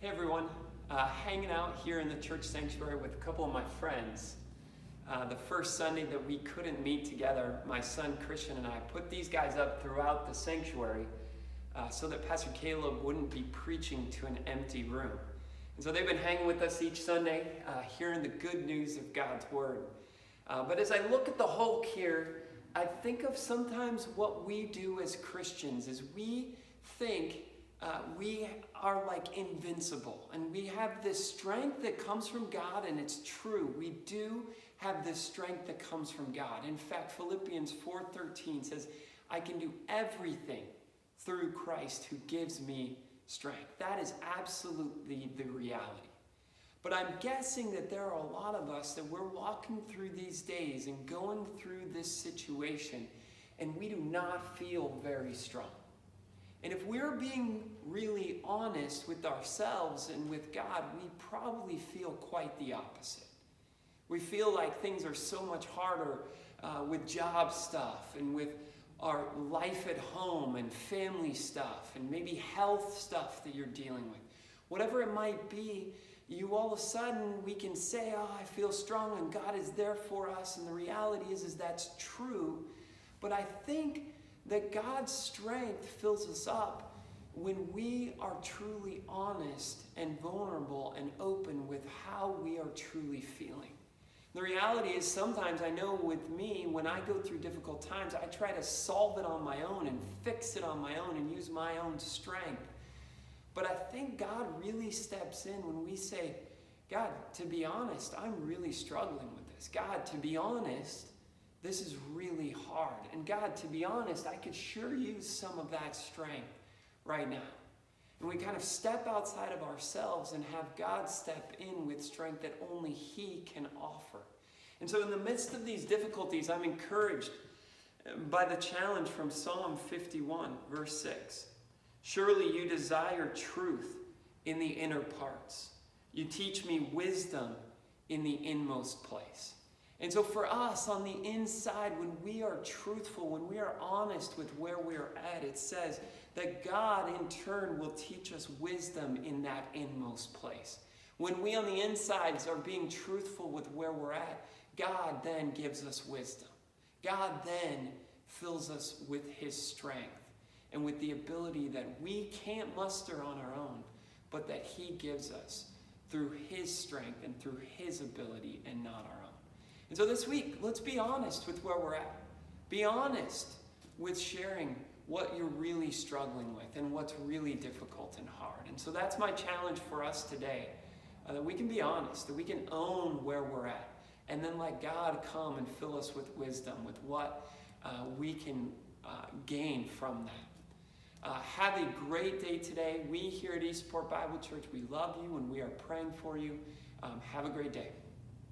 Hey everyone, hanging out here in the church sanctuary with a couple of my friends. The first Sunday that we couldn't meet together, my son Christian and I put these guys up throughout the sanctuary so that Pastor Caleb wouldn't be preaching to an empty room. And so they've been hanging with us each Sunday, hearing the good news of God's Word. But as I look at the Hulk here, I think of sometimes what we do as Christians is we think we are like invincible, and we have this strength that comes from God, and it's true. We do have this strength that comes from God. In fact, Philippians 4:13 says, I can do everything through Christ who gives me strength. That is absolutely the reality. But I'm guessing that there are a lot of us that we're walking through these days and going through this situation, and we do not feel very strong. And if we're being really honest with ourselves and with God, we probably feel quite the opposite. We feel like things are so much harder with job stuff and with our life at home and family stuff and maybe health stuff that you're dealing with. Whatever it might be, you all of a sudden, we can say, oh, I feel strong and God is there for us. And the reality is that's true. But I think that God's strength fills us up when we are truly honest and vulnerable and open with how we are truly feeling. The reality is sometimes I know with me, when I go through difficult times, I try to solve it on my own and fix it on my own and use my own strength. But I think God really steps in when we say, God, to be honest, I'm really struggling with this. God, to be honest, this is really hard. And God, to be honest, I could sure use some of that strength right now. And we kind of step outside of ourselves and have God step in with strength that only He can offer. And so in the midst of these difficulties, I'm encouraged by the challenge from Psalm 51, verse 6. Surely you desire truth in the inner parts. You teach me wisdom in the inmost place. And so for us on the inside, when we are truthful, when we are honest with where we're at, it says that God in turn will teach us wisdom in that inmost place. When we on the insides are being truthful with where we're at, God then gives us wisdom. God then fills us with His strength and with the ability that we can't muster on our own, but that He gives us through His strength and through His ability and not our own. And so this week, let's be honest with where we're at. Be honest with sharing what you're really struggling with and what's really difficult and hard. And so that's my challenge for us today, that we can be honest, that we can own where we're at, and then let God come and fill us with wisdom, with what we can gain from that. Have a great day today. We here at Eastport Bible Church, we love you and we are praying for you. Have a great day.